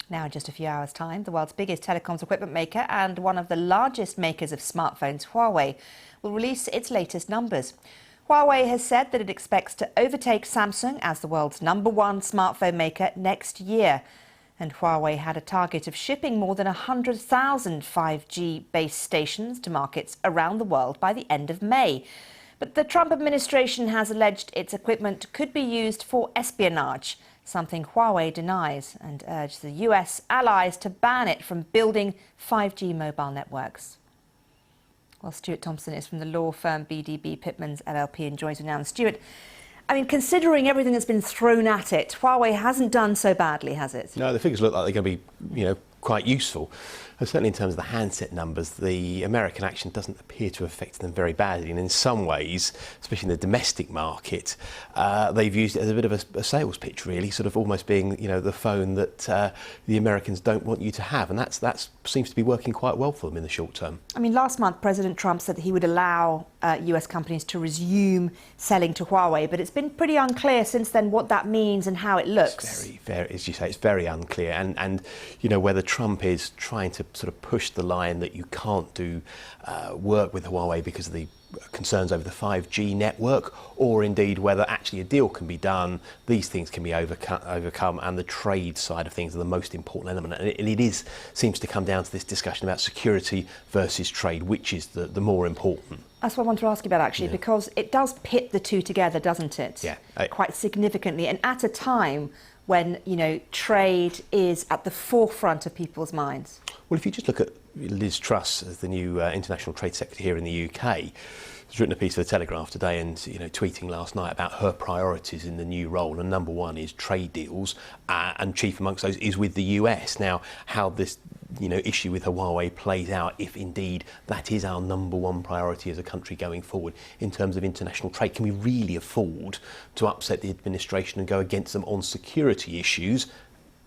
Now, in just a few hours' time, the world's biggest telecoms equipment maker and one of the largest makers of smartphones, Huawei, will release its latest numbers. Huawei has said that it expects to overtake Samsung as the world's #1 smartphone maker next year. And Huawei had a target of shipping more than 100,000 5G base stations to markets around the world by the end of May. But the Trump administration has alleged its equipment could be used for espionage, something Huawei denies, and urged the US allies to ban it from building 5G mobile networks. Well, Stuart Thompson is from the law firm BDB Pitmans LLP and joins me now. And Stuart, I mean, considering everything that's been thrown at it, Huawei hasn't done so badly, has it? No, the figures look like they're going to be, quite useful. And certainly in terms of the handset numbers, the American action doesn't appear to affect them very badly. And in some ways, especially in the domestic market, they've used it as a bit of a sales pitch, really, sort of almost being, the phone that the Americans don't want you to have. And that seems to be working quite well for them in the short term. I mean, last month, President Trump said that he would allow US companies to resume selling to Huawei, but it's been pretty unclear since then what that means and how it looks. It's very, as you say, it's very unclear. And whether Trump is trying to sort of push the line that you can't do work with Huawei because of the concerns over the 5G network, or indeed whether actually a deal can be done, these things can be overcome, and the trade side of things are the most important element. And it seems to come down to this discussion about security versus trade, which is the more important. That's what I want to ask you about, actually, because it does pit the two together, doesn't it? Yeah. Quite significantly, and at a time when, trade is at the forefront of people's minds. Well, if you just look at Liz Truss as the new International Trade Secretary here in the UK, she's written a piece for the Telegraph today and tweeting last night about her priorities in the new role, and #1 is trade deals, and chief amongst those is with the US. Now, how this issue with Huawei plays out, if indeed that is our #1 priority as a country going forward in terms of international trade, can we really afford to upset the administration and go against them on security issues,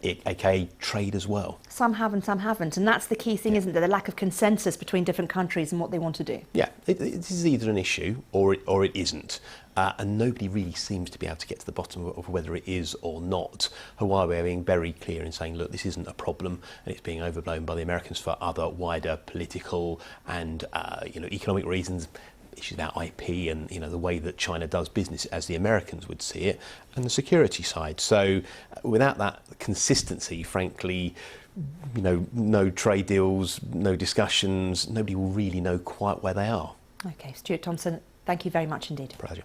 aka trade as well? Some have and some haven't, and that's the key thing, isn't there? The lack of consensus between different countries and what they want to do. Yeah, this is either an issue or it isn't, and nobody really seems to be able to get to the bottom of whether it is or not. Huawei are being very clear in saying, look, this isn't a problem, and it's being overblown by the Americans for other wider political and economic reasons. Issues about IP and the way that China does business as the Americans would see it, and the security side. So without that consistency, frankly, no trade deals, no discussions, nobody will really know quite where they are. Okay, Stuart Thompson, thank you very much indeed. Pleasure.